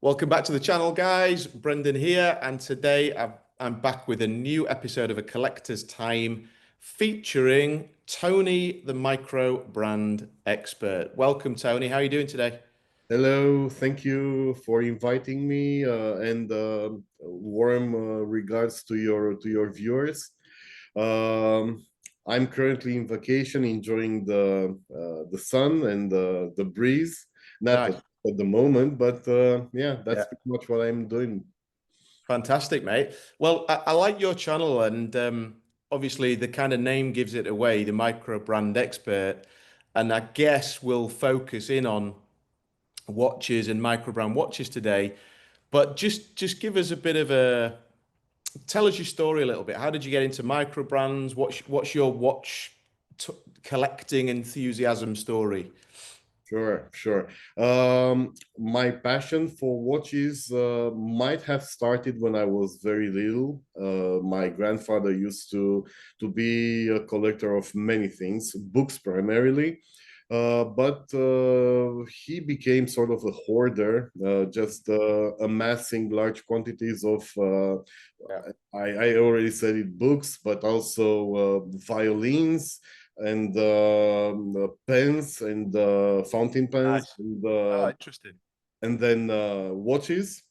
Welcome back to the channel, guys. Brendan here, and today I'm back with a new episode of A Collector's Time featuring Tony, the micro brand expert. Welcome, Tony. How are you doing today? Hello, thank you for inviting me, and warm regards to your viewers. Um, I'm currently in vacation, enjoying the sun and the breeze. Not Nice. at the moment, but yeah, that's Yeah. pretty much what I'm doing. Fantastic, mate. Well, I like your channel, and obviously the kind of name gives it away, the micro brand expert. And I guess we'll focus in on watches and micro brand watches today. But just give us a bit of a tell us your story a little bit. How did you get into micro brands? What's your watch t collecting enthusiasm story? Sure, sure. My passion for watches might have started when I was very little. My grandfather used to be a collector of many things, books primarily, but he became sort of a hoarder, just amassing large quantities of. Yeah. I already said it, books, but also violins and pens and fountain pens Nice. Oh, interesting. and then watches.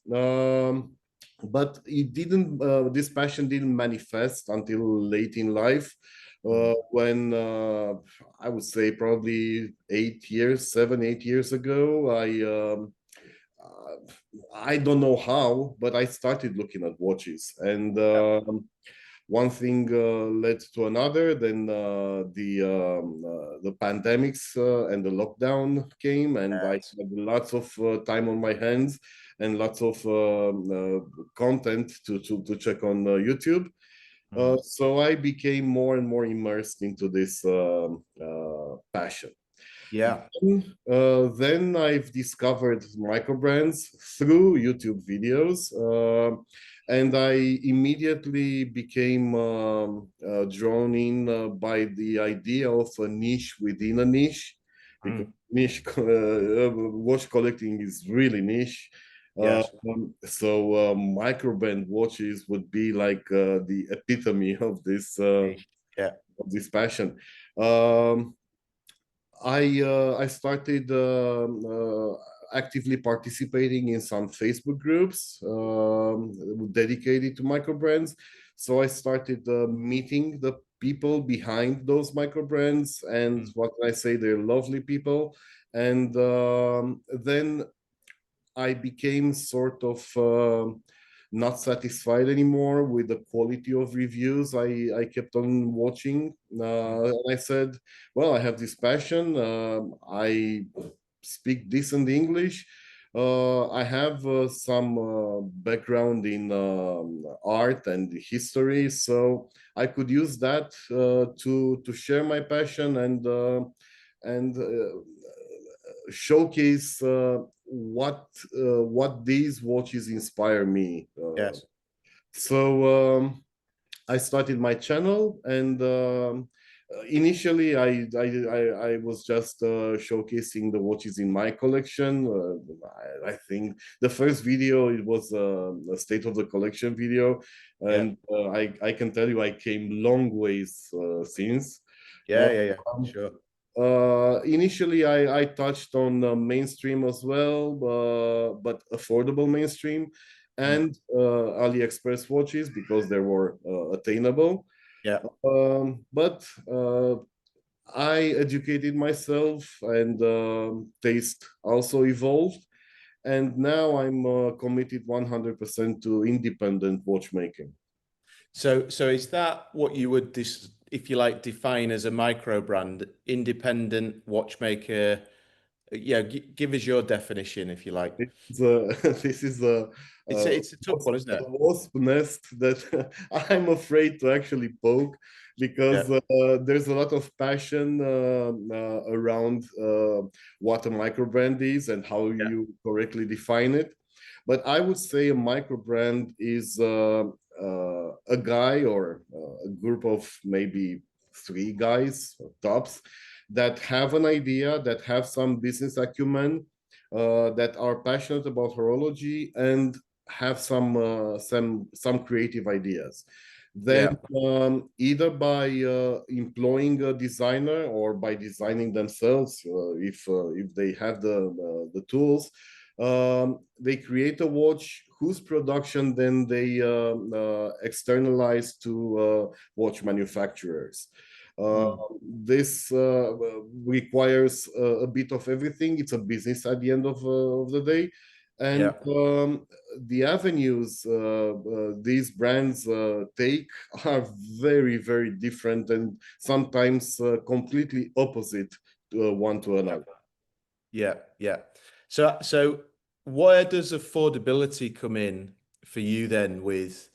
But it didn't. This passion didn't manifest until late in life, when I would say probably 8 years, 7, 8 years ago. I don't know how, but I started looking at watches, and one thing led to another. Then the pandemics and the lockdown came, and I Yes. had lots of time on my hands and lots of content to check on YouTube. Mm. So I became more and more immersed into this passion. Yeah. Then I've discovered microbrands through YouTube videos, and I immediately became drawn in by the idea of a niche within a niche, because Mm. niche watch collecting is really niche. Yes. So microbrand watches would be like the epitome Yeah. of this passion. Um, I started actively participating in some Facebook groups dedicated to microbrands. So I started meeting the people behind those microbrands, and Mm. what can I say? They're lovely people. And then I became sort of not satisfied anymore with the quality of reviews I kept on watching. Mm. And I said, well, I have this passion. I speak decent English. I have some background in art and history, so I could use that to share my passion and showcase what these watches inspire me. Yes. So I started my channel, and initially I was just showcasing the watches in my collection. I think the first video, it was a state of the collection video, Yeah. and I can tell you I came long ways since. Yeah. Yeah. Yeah. Um, Sure. Initially, I touched on mainstream as well, but affordable mainstream, Mm. and AliExpress watches because they were attainable. Yeah. But I educated myself, and taste also evolved. And now I'm committed 100% to independent watchmaking. So is that what you would if you like, define as a micro brand, independent watchmaker? Yeah, give us your definition if you like. It's this is It's a, it's a tough one, isn't a it? wasp nest that I'm afraid to actually poke, Yeah. because there's a lot of passion around what a microbrand is and how Yeah. you correctly define it. But I would say a microbrand is a guy or a group of maybe three guys tops that have an idea, that have some business acumen, that are passionate about horology and have some creative ideas. Then Yeah. either by employing a designer or by designing themselves, if they have the tools, they create a watch whose production then they externalize to watch manufacturers. Uh, Mm. this requires a bit of everything. It's a business at the end of the day. And Yeah. the avenues these brands take are very, very different and sometimes completely opposite one to another. Yeah. Yeah. So where does affordability come in for you then with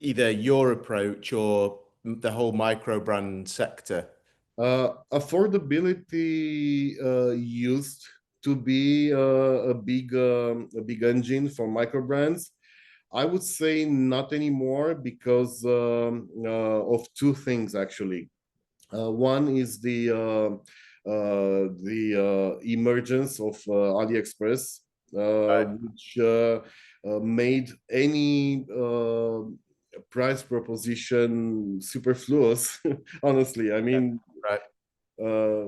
either your approach or the whole micro brand sector? Affordability used to be a big engine for micro brands. I would say not anymore because of two things actually. One is the emergence of AliExpress, Right. which made any price proposition superfluous. Honestly, I Yeah. mean, Right. uh,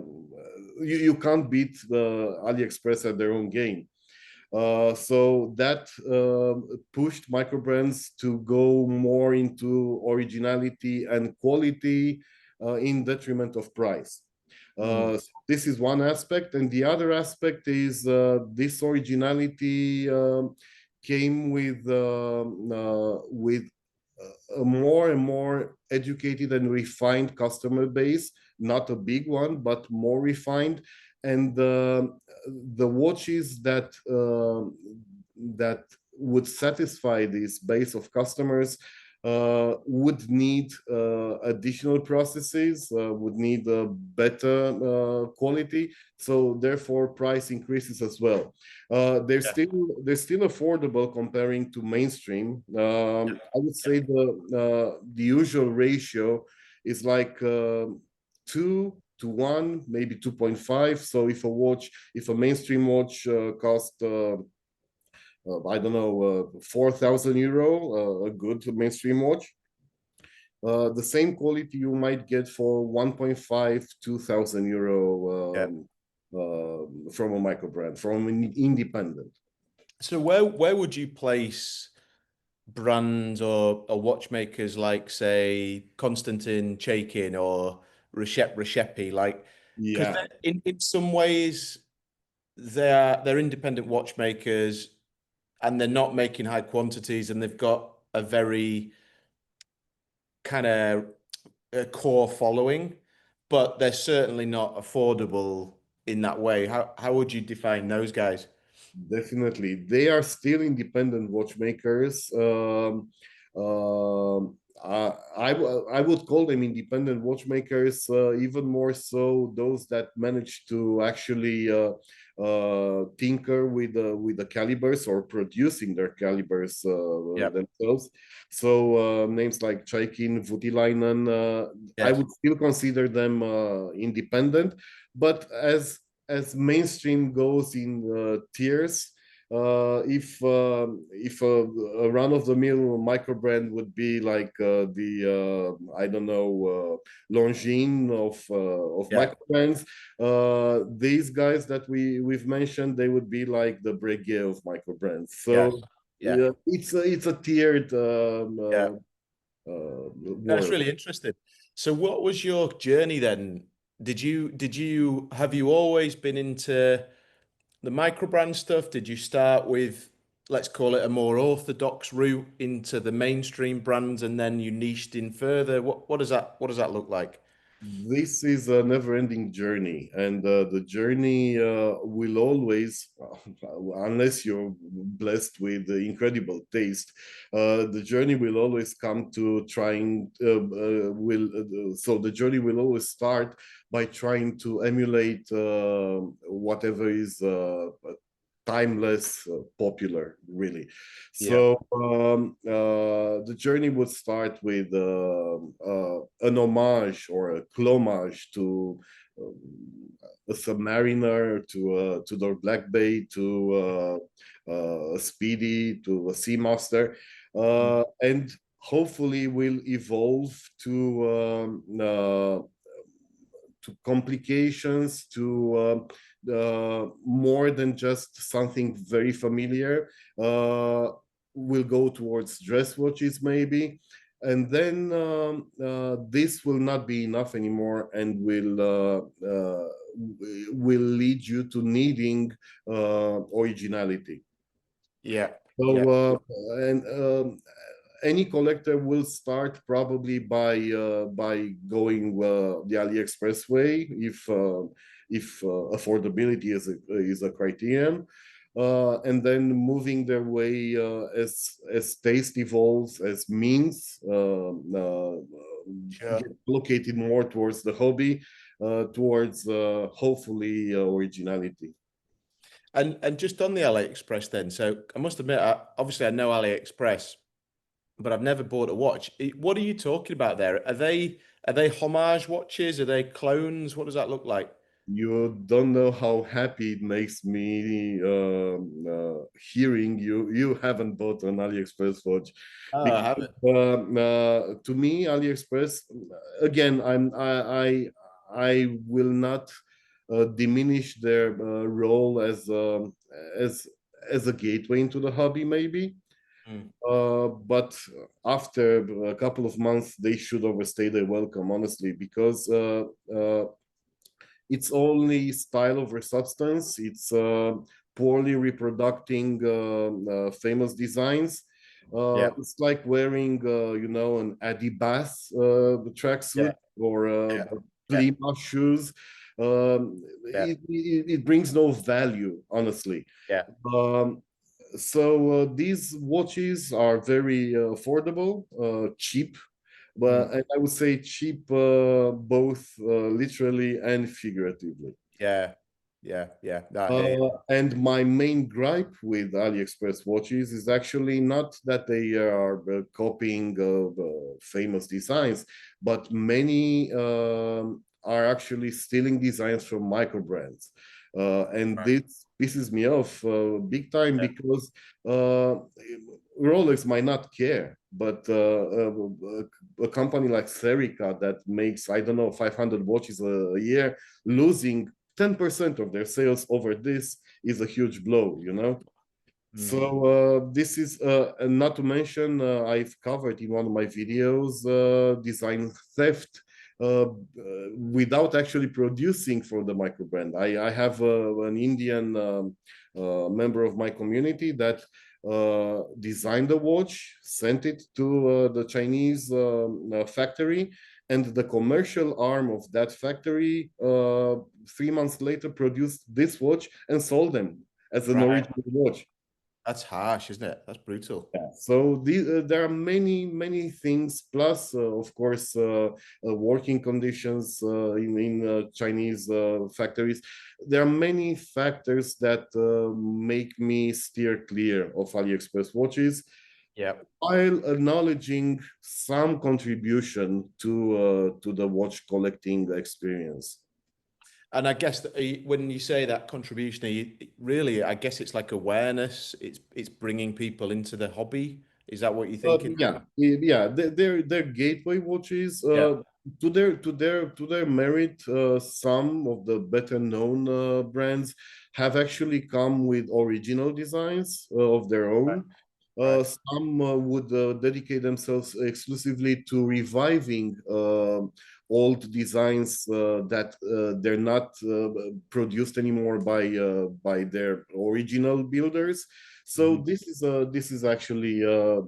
you can't beat the AliExpress at their own game. So that pushed microbrands to go more into originality and quality in detriment of price. Mm. This is one aspect, and the other aspect is this originality came with a more and more educated and refined customer base, not a big one, but more refined. And the watches that would satisfy this base of customers would need additional processes, would need a better quality. So therefore, price increases as well. Yeah. They're still affordable comparing to mainstream. I would say the usual ratio is like 2 to 1, maybe 2.5. So if a mainstream watch costs I don't know, 4,000 euro, a good mainstream watch. The same quality you might get for 1.5, 2,000 euro Yeah. from a micro brand, from an independent. So where would you place brands or watchmakers like say Konstantin Chaikin or Reshepy like because Yeah, in some ways they're independent watchmakers and they're not making high quantities and they've got a very kind of core following, but they're certainly not affordable in that way. How would you define those guys? definitely. They are still independent watchmakers. I would call them independent watchmakers, even more so those that manage to actually tinker with the calibers or producing their calibers Yeah. themselves. So names like Chaikin, Voutilainen, I Yes. would still consider them independent, but as mainstream goes in tiers, if a run of the mill micro brand would be like the I don't know Longines of Yeah. micro brands, these guys that we've mentioned, they would be like the Breguet of micro brands. Yes. So Yeah. yeah, it's a tiered Yeah. That's world. really interesting. So what was your journey then? Have you always been into the microbrand stuff? Did you start with, let's call it a more orthodox route into the mainstream brands and then you niched in further? What does that look like? This is a never-ending journey, and the journey will always, unless you're blessed with incredible taste, the journey will always come to trying. So the journey will always start by trying to emulate whatever is timeless, popular, really. Yeah. So the journey would start with an homage or a clomage to a Submariner to a two-door Black Bay to a Speedy to a Seamaster, Mm. and hopefully will evolve to complications, to more than just something very familiar. We'll go towards dress watches maybe, and then this will not be enough anymore, and will lead you to needing originality. Yeah. Yeah. So and any collector will start probably by going the AliExpress way if affordability is a criterion, and then moving their way as taste evolves, as means Sure. get located more towards the hobby, towards hopefully originality. And just on the AliExpress then, so I must admit, obviously I know AliExpress, but I've never bought a watch. What are you talking about there? Are they homage watches? Are they clones? What does that look like? You don't know how happy it makes me hearing you haven't bought an AliExpress watch, Oh, I because haven't. to me AliExpress, again, I will not diminish their role as as a gateway into the hobby maybe, Mm. but after a couple of months they should overstay their welcome, honestly, because it's only style over substance. It's poorly reproducing famous designs. Yeah. It's like wearing, an Adidas Yeah. tracksuit or Yeah. Yeah. Prima shoes. Yeah. It brings no value, honestly. Yeah. Um, so these watches are very affordable, cheap, Mm. but and I would say cheap both literally and figuratively. Yeah. Yeah. Yeah. No, I hear you. And my main gripe with AliExpress watches is actually not that they are copying famous designs, but many are actually stealing designs from microbrands. And Right. this pisses me off big time, Yeah. because uh, Rolex might not care, but a company like Serica that makes, I don't know, 500 watches a year, losing 10% of their sales over this is a huge blow, you know? So Mm. this is, and not to mention, I've covered in one of my videos design theft without actually producing for the microbrand. I have an Indian member of my community that designed the watch, sent it to the Chinese factory, and the commercial arm of that factory 3 months later produced this watch and sold them as an Right. original watch. That's harsh, isn't it? That's brutal. Yeah. So there are many things. Plus, of course, working conditions in Chinese factories. There are many factors that make me steer clear of AliExpress watches, Yeah. while acknowledging some contribution to the watch collecting experience. And I guess that when you say that contribution, really, I guess it's like awareness. It's bringing people into the hobby. Is that what you're thinking? Yeah. They're gateway watches. Yeah. To their merit, some of the better known brands have actually come with original designs of their Right. own. Right. Some would dedicate themselves exclusively to reviving old designs that they're not produced anymore by their original builders. So Mhm. this is actually a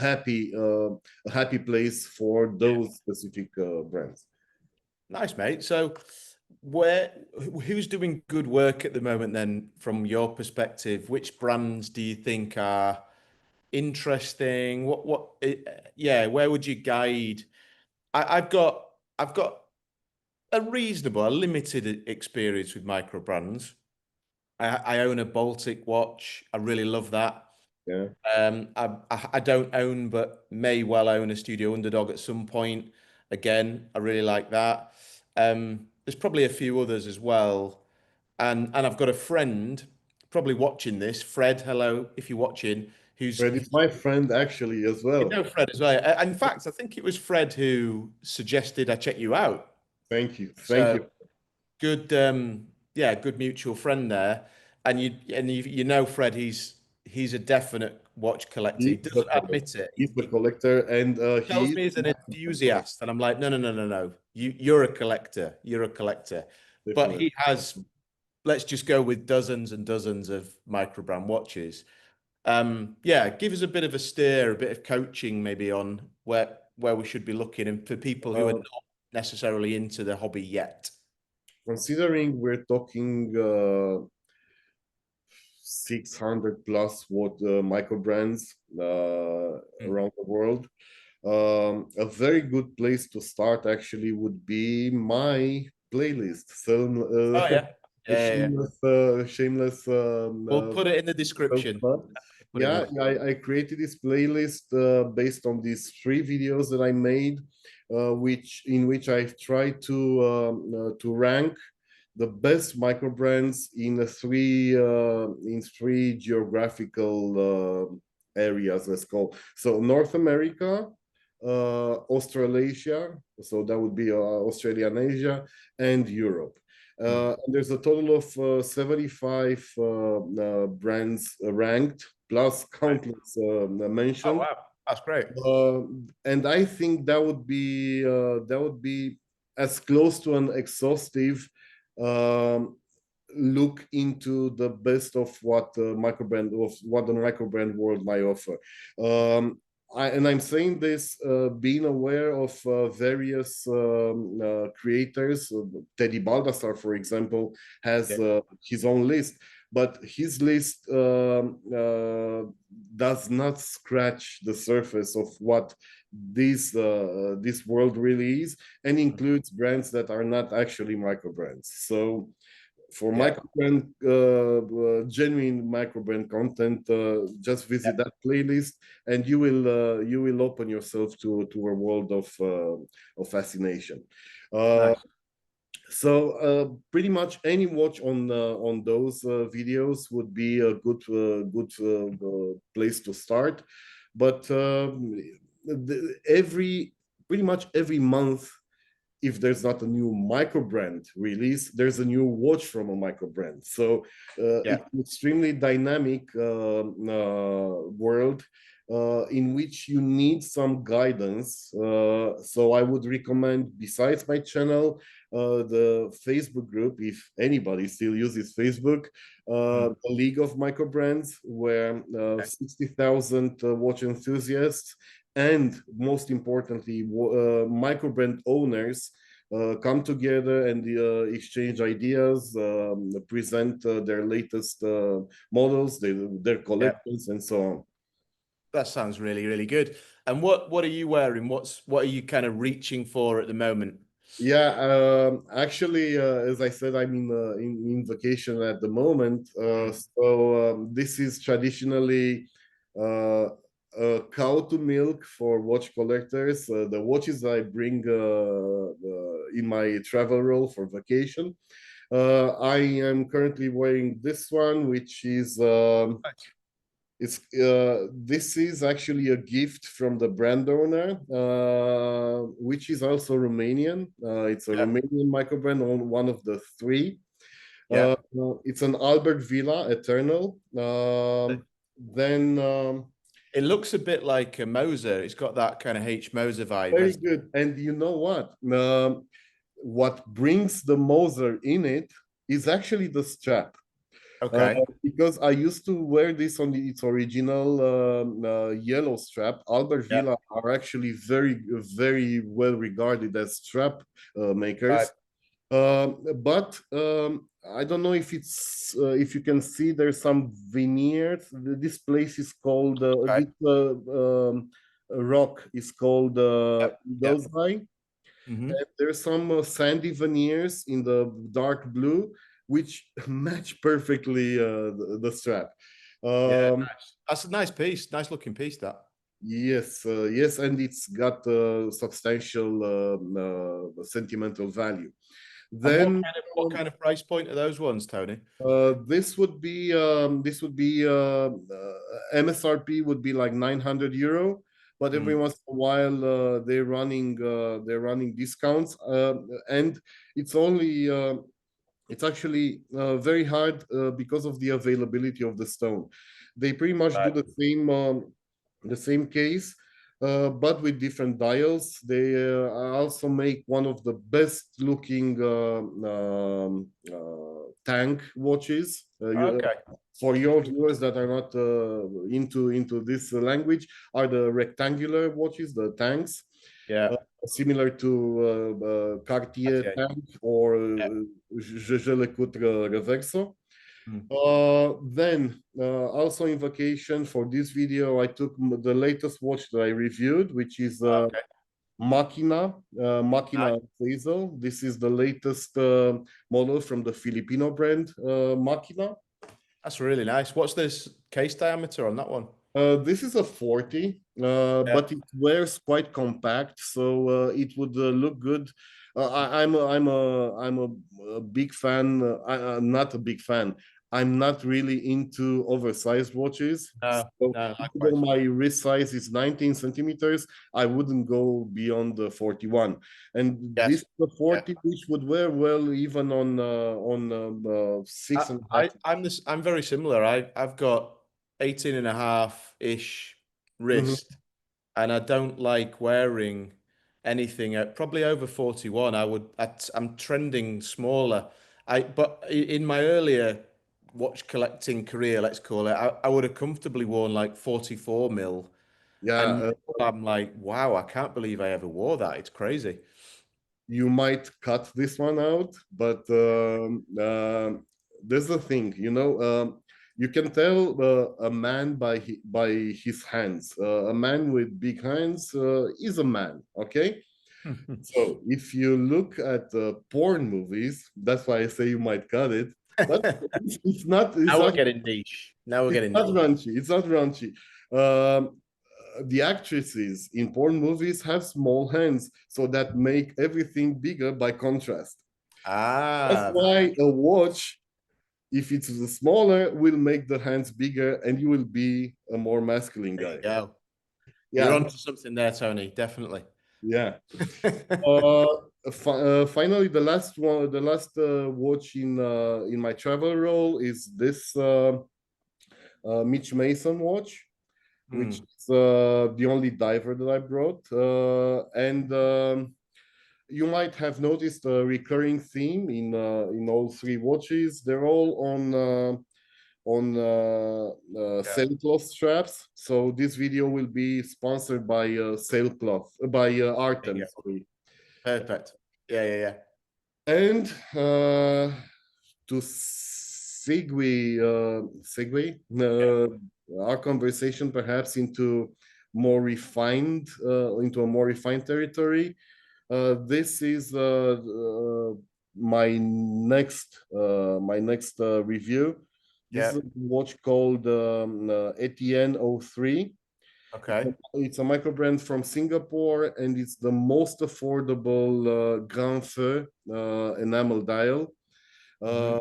happy place for Yeah. those specific brands. Nice, mate. So, who's doing good work at the moment then, from your perspective? Which brands do you think are interesting? Yeah, where would you guide? I've got a limited experience with micro brands. I own a Baltic watch. I really love that. Yeah. I don't own, but may well own a Studio Underdog at some point. Again, I really like that. there's probably a few others as well. And I've got a friend probably watching this, Fred, hello, if you're watching, Fred is my friend actually as you well. know Fred as well. In fact, I think it was Fred who suggested I check you out. Thank you. Thank So you. good, yeah, good mutual friend there. And you know Fred, he's a definite watch collector. He He's the doesn't collector. admit it. He's the collector, and Tells he's me he's an enthusiast, and I'm like, no, no, no, no, no. You're a collector. You're a collector. But definitely. he has, let's just go with dozens and dozens of Microbrand watches. Yeah, give us a bit of a steer, a bit of coaching maybe on where we should be looking, and for people who are Uh, not necessarily into the hobby yet. Considering we're talking 600 plus what micro brands Mm. around the world, a very good place to start actually would be my playlist. So, Oh yeah, a yeah, yeah, yeah. shameless We'll put it in the description. self-plug. Put it in the Yeah, I created this playlist based on these 3 videos that I made, which in which I've tried to rank the best micro brands in three geographical areas. Let's call so North America, Australasia, so that would be Australia and Asia, and Europe. Mm. And there's a total of 75 brands ranked, plus Right. countless Oh mentioned. wow, that's great. And I think that would be as close to an exhaustive um, look into the best of what the microbrand world might offer. I'm saying this being aware of various creators. Teddy Baldassar, for example, has Yeah. his own list, but his list does not scratch the surface of what this world really is, and includes brands that are not actually micro brands. So for Yeah. microbrand, genuine microbrand content, just Yeah. visit that playlist, and you will open yourself to a world of fascination. Uh, Nice. so pretty much any watch on those videos would be a good place to start. But every pretty much every month, if there's not a new micro brand release, there's a new watch from a micro brand. So Yeah. it's an extremely dynamic world in which you need some guidance. So I would recommend, besides my channel, the Facebook group, if anybody still uses Facebook, Mm. the League of Micro Brands, where Okay. 60,000 watch enthusiasts and most importantly, microbrand owners come together and exchange ideas, present their latest models, their Yeah. collections, and so on. That sounds really, really good. And what are you wearing? What are you kind of reaching for at the moment? Yeah, actually, as I said, I'm in vacation at the moment. Mm. So this is traditionally uh, a cow to milk for watch collectors. The watches I bring in my travel role for vacation. I am currently wearing this one, which is Nice. this is actually a gift from the brand owner, which is also Romanian. It's a Yeah. Romanian microbrand on one of the 3. Yeah. It's an Albert Villa Eternal. Then It looks a bit like a Moser. It's got that kind of H Moser vibe, Very hasn't good. And you know what brings the Moser in it is actually the strap. it? Okay. Because I used to wear this on its original yellow strap. Albert Yeah. Villa are actually very well regarded as strap Right. makers. But I don't know if you can see there's some veneers. This place is called Okay. this rock is called Yeah. Yeah. Eagle's Eye. Hmm. And there's some sandy veneers in the dark blue, which match perfectly the strap. Yeah. Um, Nice. That's a nice piece. Nice looking piece, that. yes, and it's got substantial sentimental value. And Then what kind of price point are those ones, Tony? MSRP would be like 900 euro, but every Mm, once in a while they're running discounts, and it's only it's actually very hard because of the availability of the stone. They pretty much do right. the same case, but with different dials. They also make one of the best looking tank watches. Okay. For your viewers that are not into this language, are the rectangular watches, the tanks, Yeah. similar to Cartier Okay. tank or Yeah. Je l'écoute reverso. Mm. Also in vacation for this video, I took the latest watch that I reviewed, which is Okay. Nice. Machina Hazel. This is the latest model from the Filipino brand, Machina. That's really nice. What's this case diameter on that one? This is a 40, Yeah. but it wears quite compact, so it would look good. I'm a big fan. I'm not a big fan. I'm not really into oversized watches. No, So no, even though likewise. my wrist size is 19 centimeters, I wouldn't go beyond the 41. And this Yes. is the Yeah. 40 which would wear well even on six and a half. I'm very similar. I've got 18 and a half ish Mhm. wrist, and I don't like wearing anything at probably over 41. I'm trending smaller. In my earlier watch collecting career, let's call it, I would have comfortably worn like 44 mil. And Yeah, now I'm like, wow, I can't believe I ever wore that. It's crazy. you might cut this one out, but there's the thing, you can tell a man by his hands. A man with big hands is a man, okay? So if you look at porn movies, that's why I say you might cut it. But it's not. It's Now we're not. getting niche. Now we're It's getting not niche. raunchy. It's not raunchy. Um, the actresses in porn movies have small hands, so that make everything bigger by contrast. That's Ah, why a watch, if it's smaller, will make the hands bigger, and you will be a more masculine there you guy. go. You're Yeah, onto something there, Tony. Definitely. yeah. Uh, Finally, the last watch in my travel role is this Mitch Mason watch, which Hmm. is the only diver that I brought. And You might have noticed a recurring theme in all three watches. They're all on Yeah. sailcloth straps. So this video will be sponsored by sailcloth by There Artem. you go. Sorry. Perfect. Yeah, yeah, yeah. And to segue Yeah. our conversation perhaps into a more refined territory. This is my next review. This is Yeah. a watch called Etienne 03. Okay. It's a micro brand from Singapore, and it's the most affordable Grand Feu enamel dial. Hmm. Uh,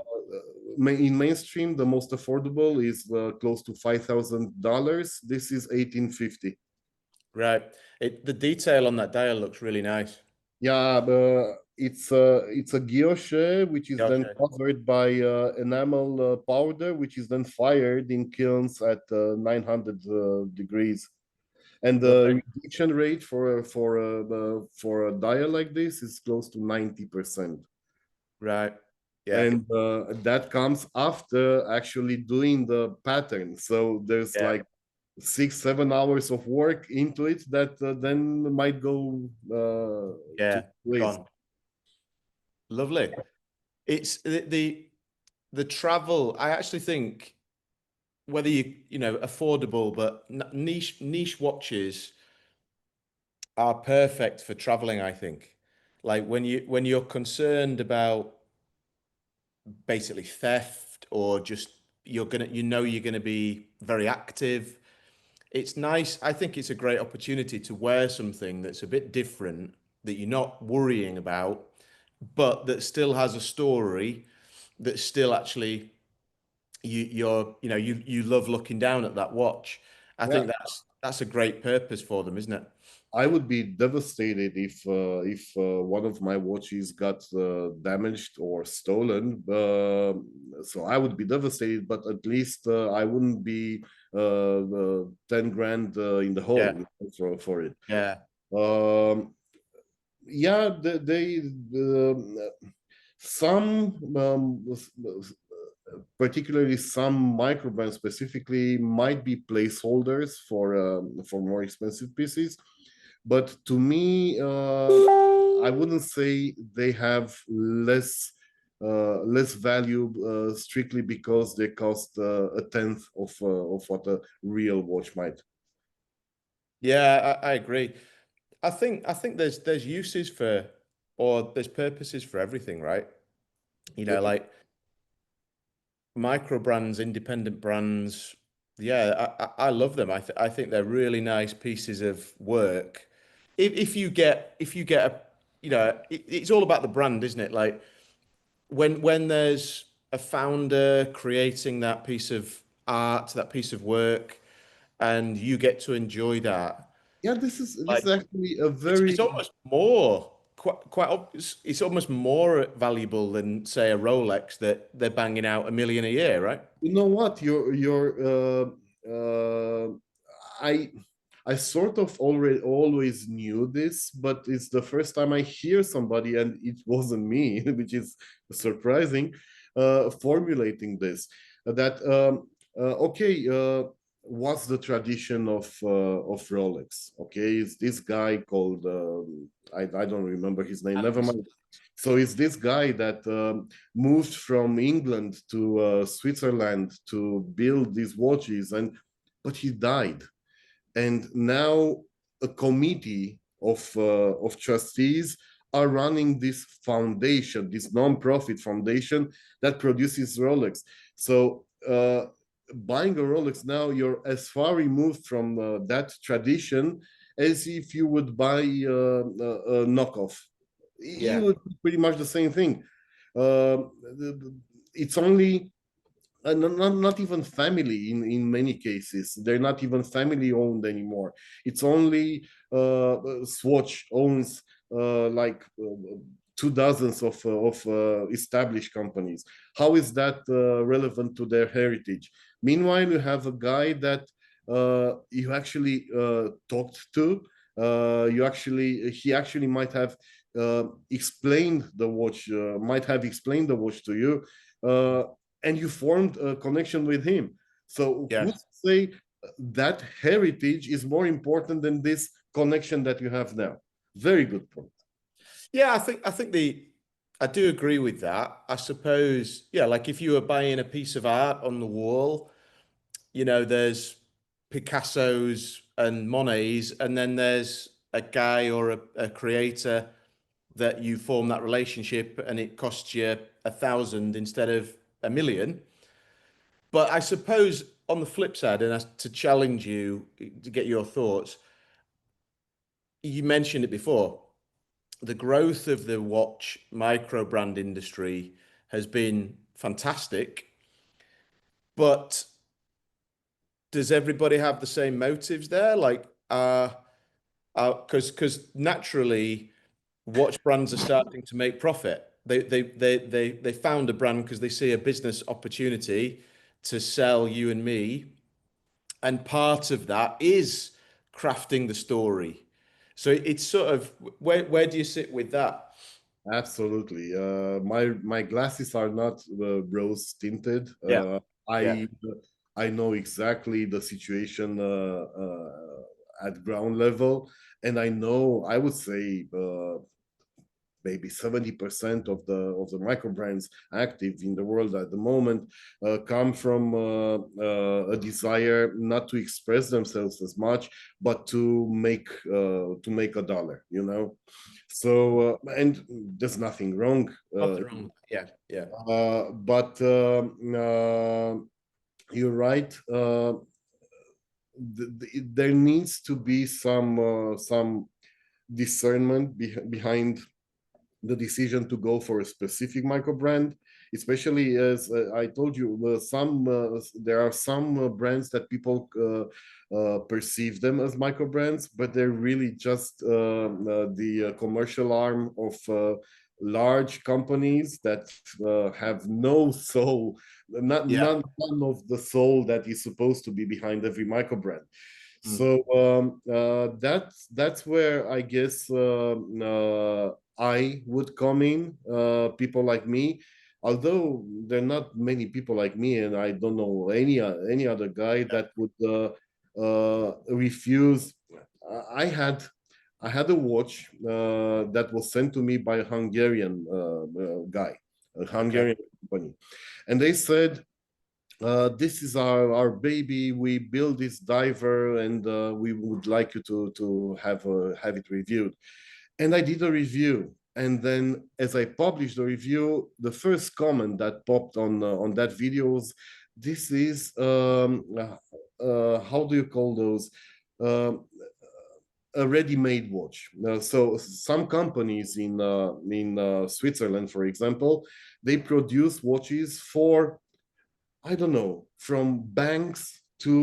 in mainstream, the most affordable is close to $5,000. This is 1850. Right. The detail on that dial looks really nice. Yeah, it's a guilloche which is then Okay. covered by enamel powder, which is then fired in kilns at 900 degrees. And Lovely. the rejection rate for a dial like this is close to 90%. Right. Yeah. And that comes after actually doing the pattern. So there's Yeah. like 6 7 hours of work into it that then might go to Yeah. waste. Gone. Lovely. It's the travel. I actually think whether affordable, but niche watches are perfect for traveling, I think. Like when you're concerned about basically theft or just you're gonna be very active. It's nice. I think it's a great opportunity to wear something that's a bit different that you're not worrying about. but that still has a story that still actually you love looking down at that watch. I Yeah, think that's a great purpose for them, isn't it? I would be devastated if one of my watches got damaged or stolen. So I would be devastated, but at least I wouldn't be 10 grand in the hole, Yeah, you know, for it. yeah, Um, yeah, some particularly some microbrands specifically might be placeholders for more expensive pieces, but to me, I wouldn't say they have less value strictly because they cost a tenth of what a real watch might. yeah. I agree. I think there's uses for or there's purposes for everything, right? Like micro brands, independent brands. Yeah, I love them. I think they're really nice pieces of work. If you get a it's all about the brand, isn't it? Like when there's a founder creating that piece of art, that piece of work, and you get to enjoy that. Yeah, this is Like actually a it's very. almost more it's almost more valuable than say a Rolex that they're banging out 1 million a year, right? You know what? I I sort of already always knew this, but it's the first time I hear somebody, and it wasn't me, which is surprising, formulating this. That okay, what's the tradition of Rolex? Okay, it's this guy called I don't remember his name. Never And mind. So it's this guy that moved from England to Switzerland to build these watches, and but he died, and now a committee of trustees are running this foundation, this non-profit foundation that produces Rolex. So buying a Rolex now, you're as far removed from that tradition as if you would buy a knockoff. You yeah, would do pretty much the same thing. It's only not even family in many cases. They're not even family owned anymore. It's only Swatch owns like 2 dozens of established companies. How is that relevant to their heritage? Meanwhile, you have a guy that you actually talked to. He actually might have explained the watch, might have explained the watch to you. And you formed a connection with him. So who yes, say that heritage is more important than this connection that you have now? Very good point. yeah. I do agree with that. I suppose, yeah, like if you were buying a piece of art on the wall, there's Picasso's and Monet's, and then there's a guy or a creator that you form that relationship, and it costs you 1,000 instead of 1 million. But I suppose on the flip side, and as to challenge you to get your thoughts, you mentioned it before. The growth of the watch micro brand industry has been fantastic, but does everybody have the same motives there? Like, because naturally, watch brands are starting to make profit. They found a brand because they see a business opportunity to sell you and me, and part of that is crafting the story. So it's sort of where do you sit with that? Absolutely. My glasses are not rose tinted. Yeah, yeah, I know exactly the situation at ground level, and I know I would say maybe 70% of the micro brands active in the world at the moment come from a desire not to express themselves as much, but to make a dollar, you know. So and there's nothing wrong, nothing wrong. Yeah, yeah, but you're right. There needs to be some discernment behind the decision to go for a specific micro brand, especially as I told you, there are some brands that people perceive them as micro brands, but they're really just the commercial arm of large companies that have no soul, Yeah. none of the soul that is supposed to be behind every micro brand. Mm. So that's where I guess I would come in. People like me, although there are not many people like me, and I don't know any other guy that would refuse. I had a watch that was sent to me by a Hungarian guy, a Okay. Hungarian company, and they said this is our baby. We build this diver, and we would like you to have it reviewed. And I did a review, and then as I published the review, the first comment that popped on that video was, "This is how do you call those?" Um a ready-made watch. So some companies in Switzerland, for example, they produce watches for, I don't know, from banks to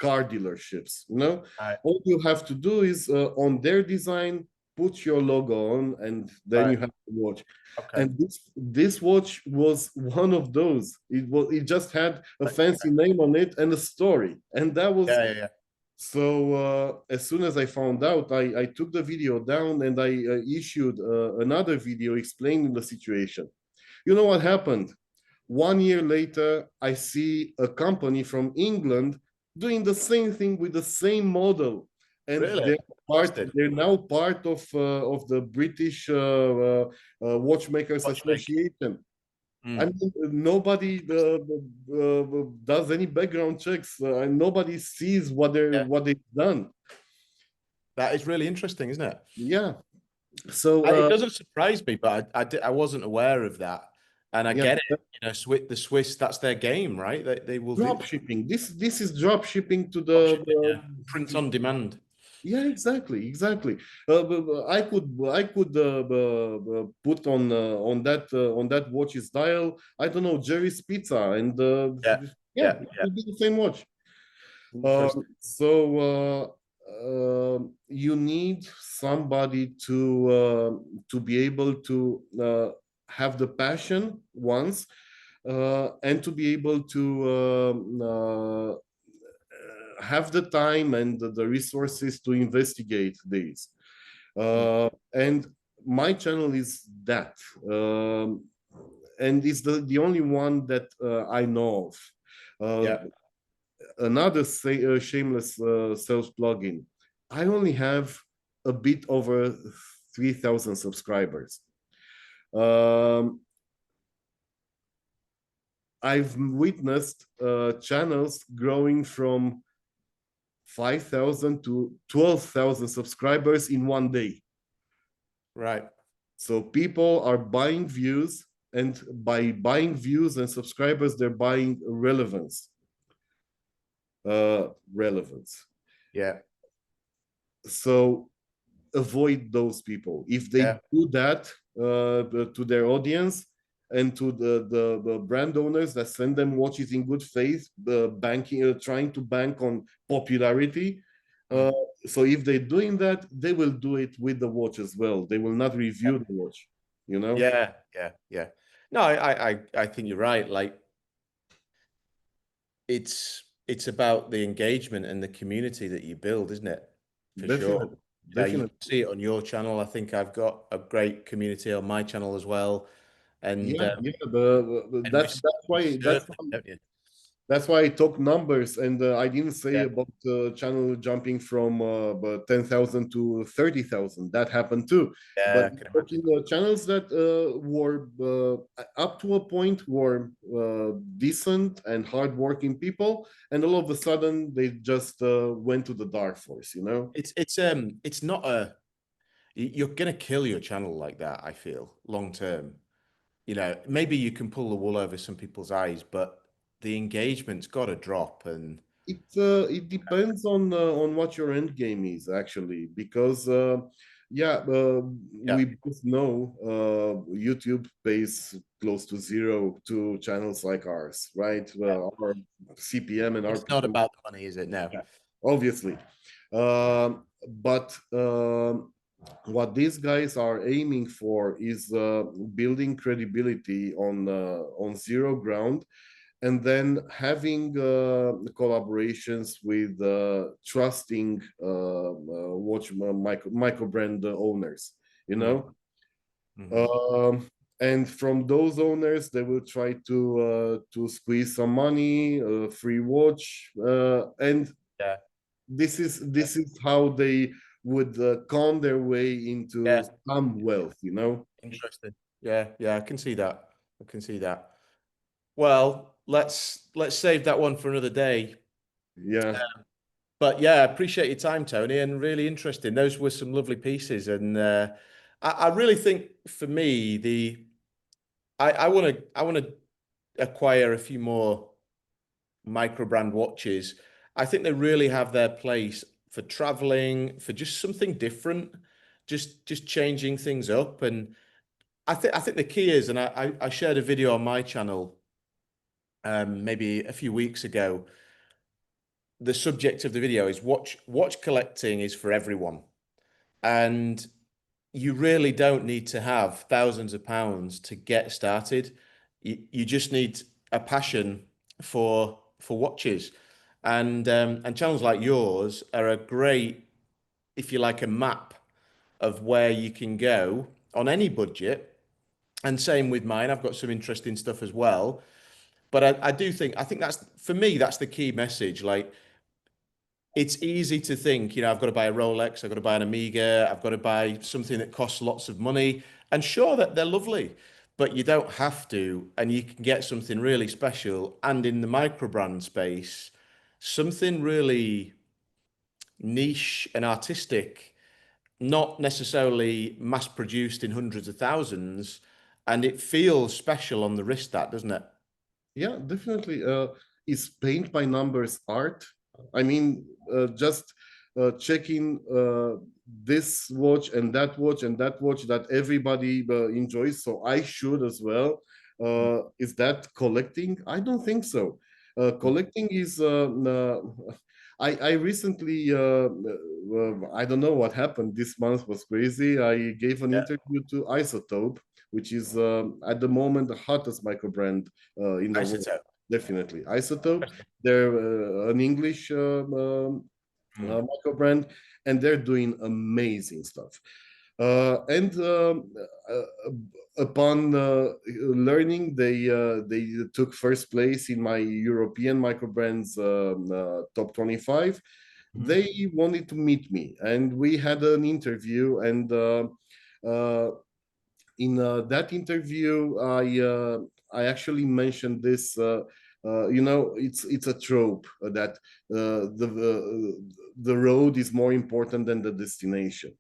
car dealerships. You know, Right. all you have to do is on their design, put your logo on, and then Right. you have the watch. Okay. And this watch was one of those. It just had a Right. fancy name on it and a story, and that was Yeah. Yeah. Yeah. so. As soon as I found out, I took the video down and I issued another video explaining the situation. You know what happened? 1 year later, I see a company from England doing the same thing with the same model, and Really? Fantastic. they're now part of the British Watchmakers Watchmaking. Association. I Mm. mean, nobody does any background checks, and nobody sees Yeah. what they've done. That is really interesting, isn't it? Yeah. So It doesn't surprise me, but I wasn't aware of that, and I yeah, get it. You know, the Swiss, that's their game, right? They will do drop shipping. This is drop shipping to drop shipping, yeah. Print on demand. yeah, exactly. I could put on that watch's dial. I don't know, Jerry's Pizza, and Yeah, yeah, yeah, it yeah. would be the same watch. Interesting. You need somebody to be able to have the passion once, and to be able to have the time and the resources to investigate these. Mm. And my channel is that, and it's the only one that I know of. Yeah, Another shameless self plugin. I only have a bit over 3,000 subscribers. Um, I've witnessed channels growing from 5,000 to 12,000 subscribers in 1 day. right. So people are buying views, and by buying views and subscribers, they're buying relevance. Relevance. Yeah, So avoid those people. If they yeah. do that to their audience and to the brand owners that send them watches in good faith, banking, trying to bank on popularity. Uh, Mm. so if they're doing that, they will do it with the watch as well. They will not review the watch, you know? Yeah, yeah, yeah. No, I think you're right. Like it's about the engagement and the community that you build, isn't it? For sure. Definitely, You know, you definitely. can see it on your channel. I think I've got a great community on my channel as well, and Yeah. and you That's serve them, why don't you? That's why I talk numbers, and I didn't say Yeah, about channel jumping from 10,000 to 30,000. That happened too. yeah, But I can talking imagine. channels that were up to a point were decent and hardworking people, and all of a sudden they just went to the dark force. You know, It's not a you're gonna kill your channel like that, I feel, long term. You know, maybe you can pull the wool over some people's eyes, but the engagement's got to drop. And it depends on what your end game is actually, because Yeah, Yeah, we both know YouTube pays close to zero to channels like ours, right? yeah. Our CPM and It's not RPM, about the money, is it? No. yeah, obviously. But what these guys are aiming for is building credibility on zero ground, and then having collaborations with trusting watch micro brand owners, you Mm, know. mhm. Um, and from those owners, they will try to squeeze some money, free watch, and Yeah, this is how they would con their way into yeah. some wealth, you know. Interesting. Yeah, yeah, I can see that. I can see that. Well, let's save that one for another day. Yeah, But yeah, I appreciate your time, Tony, and really interesting. Those were some lovely pieces, and I really think for me, I want to acquire a few more micro brand watches. I think they really have their place for traveling, for just something different, just changing things up. And I think the key is, and I shared a video on my channel maybe a few weeks ago. The subject of the video is watch collecting is for everyone. And you really don't need to have thousands of pounds to get started. You just need a passion for watches. And channels like yours are a great, if you like, a map of where you can go on any budget. And same with mine. I've got some interesting stuff as well. But I think that's for me, that's the key message. Like it's easy to think, I've got to buy a Rolex, I've got to buy an Amiga, I've got to buy something that costs lots of money. And sure that they're lovely, but you don't have to, and you can get something really special. And in the micro brand space, something really niche and artistic, not necessarily mass produced in hundreds of thousands. And it feels special on the wrist, that, doesn't it? yeah, definitely. Is paint by numbers art? I mean, just checking this watch and that watch and that watch that everybody enjoys, so I should as well. Is that collecting? I don't think so. Collecting is. I recently, I don't know what happened. This month was crazy. I gave an Yeah. interview to Isotope, which is at the moment the hottest micro brand in the world. Isotope. Definitely, Isotope. They're an English Mm. micro brand, and they're doing amazing stuff. And upon learning, they took first place in my European micro brands top 25. Mhm. They wanted to meet me, and we had an interview. And uh, in that interview, I actually mentioned this. It's a trope that the road is more important than the destination.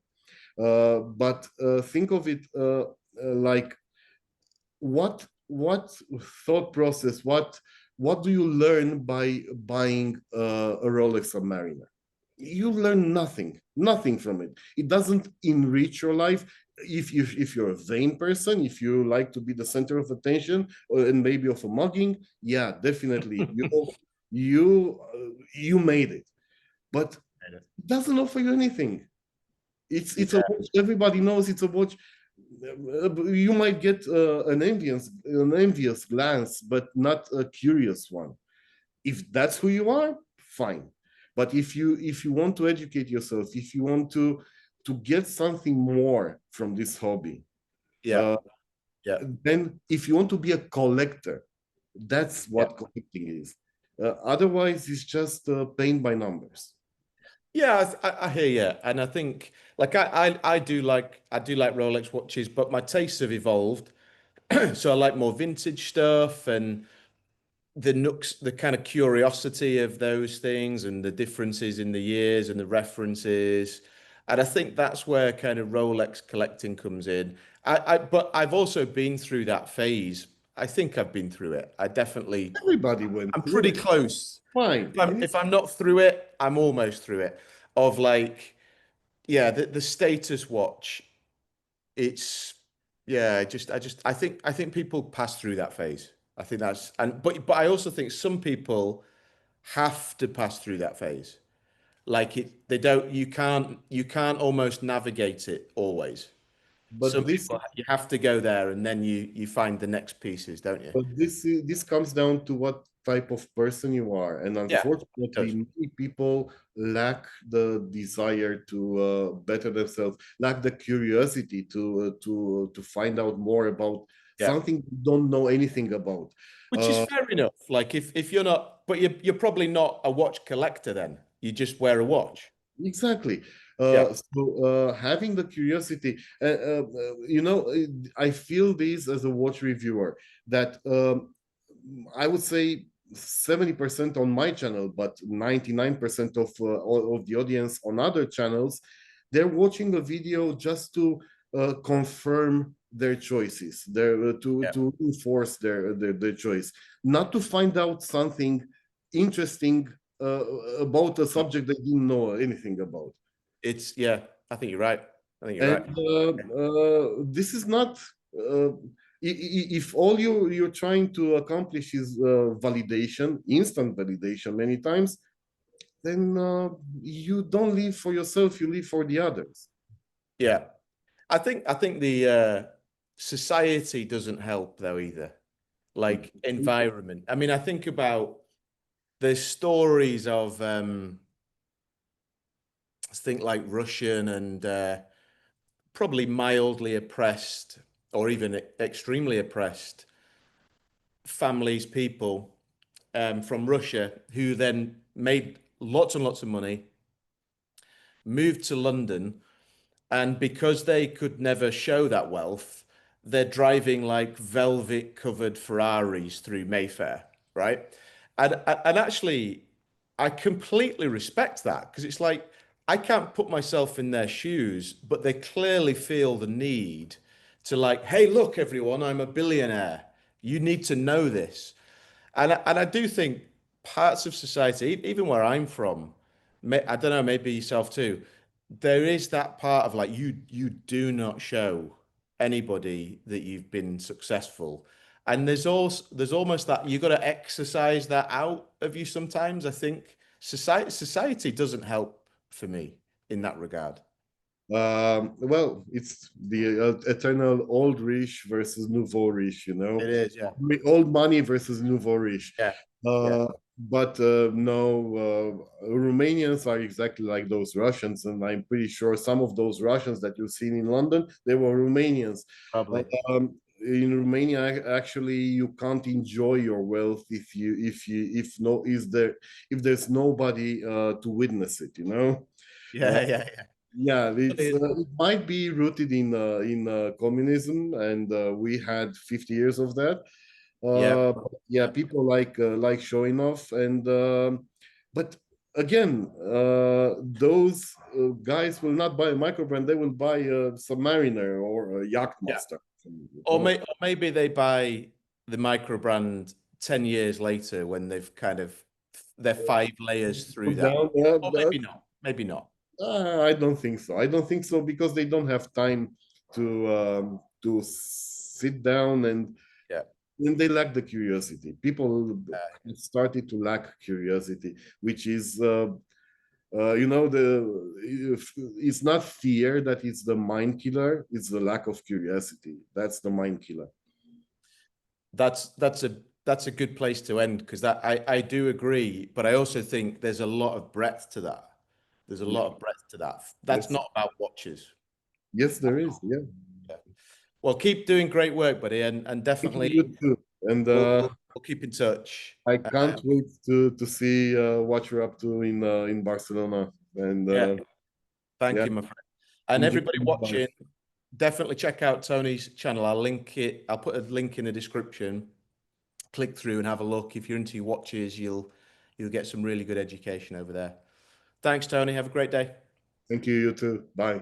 But think of it like what thought process, what do you learn by buying a Rolex Submariner? You learn nothing from it. It doesn't enrich your life. If you're a vain person, if you like to be the center of attention, and maybe of a mugging, yeah, definitely you made it, but it doesn't offer you anything. It's a Yeah. watch. Everybody knows it's a watch. You might get an envious glance, but not a curious one. If that's who you are, fine. But if you want to educate yourself, if you want to get something more from this hobby, Yeah. uh, Yeah. then if you want to be a collector, that's Yeah. what collecting is. Otherwise, it's just paint by numbers. Yeah, I hear you, and I think like I do like Rolex watches, but my tastes have evolved. So I like more vintage stuff and the kind of curiosity of those things and the differences in the years and the references. And I think that's where kind of Rolex collecting comes in. But I've also been through that phase. I think I've been through it. I definitely, Everybody went I'm through pretty it. close. Fine. If I'm not through it, I'm almost through it. Of like, yeah, the status watch, it's yeah, I think people pass through that phase. I think that's and but I also think some people have to pass through that phase. Like it, they don't, you can't almost navigate it always. Some But this people, you have to go there and then you find the next pieces, don't you? But this comes down to what type of person you are, and Yeah, it unfortunately, does. many people lack the desire to better themselves, lack the curiosity to find out more about Yeah, something they don't know anything about. which is Uh, fair enough. Like if you're not, but you're probably not a watch collector then. You just wear a watch. Exactly. Yeah, Having the curiosity, I feel this as a watch reviewer that I would say 70% on my channel, but 99% of the audience on other channels, they're watching a video just to confirm their choices, yeah. to reinforce their choice, not to find out something interesting uh, about a No, subject they didn't know anything about. it's yeah. I think you're right. I think you're And right. this is not. If all you're trying to accomplish is validation, instant validation, many times, then you don't live for yourself; you live for the others. Yeah, I think the society doesn't help though either. Like environment. I mean, I think about the stories of I think like Russian and probably mildly oppressed or even extremely oppressed families, people from Russia who then made lots and lots of money, moved to London, and because they could never show that wealth, they're driving like velvet covered Ferraris through Mayfair, right? And actually, I completely respect that because it's like I can't put myself in their shoes, but they clearly feel the need to like, hey, look, everyone, I'm a billionaire. You need to know this. And I do think parts of society, even where I'm from, I don't know, maybe yourself too, there is that part of like you do not show anybody that you've been successful. And there's almost that you got to exercise that out of you sometimes. I think society doesn't help for me in that regard. Well, it's the eternal old rich versus nouveau rich, you know, It is, yeah. old money versus nouveau rich. Yeah. Yeah, But no, Romanians are exactly like those Russians, and I'm pretty sure some of those Russians that you've seen in London, they were Romanians. probably. In Romania, actually, you can't enjoy your wealth if no is there if there's nobody to witness it, you know. Uh, Yeah, yeah, yeah. yeah, It is. it might be rooted in communism, and we had 50 years of that. Yeah. Yeah, Yeah. people like showing off, and but again, those guys will not buy a microbrand; they will buy a Submariner or a Yeah. Yachtmaster. You Or, know? or maybe they buy the micro brand 10 years later when they've kind of they're 5 layers through Put that. down, Or maybe not. Maybe not. I don't think so. I don't think so because they don't have time to sit down Yeah. and they lack the curiosity. People Uh, have started to lack curiosity, which is it's not fear that is the mind killer. It's the lack of curiosity. That's the mind killer. that's a good place to end because that I do agree, but I also think there's a lot of breadth to that. There's a lot of breadth to that. That's Yes, not about watches. yes, there is. Yeah, Yeah. Well, keep doing great work, buddy, and thank you, definitely you too. And we'll keep in touch. I can't wait to see what you're up to in Barcelona. And Yeah. Thank yeah, you, my friend. And enjoy everybody your life. watching, definitely check out Tony's channel. I'll link it. I'll put a link in the description. Click through and have a look. If you're into your watches, you'll get some really good education over there. Thanks, Tony. Have a great day. Thank you, you too. Bye.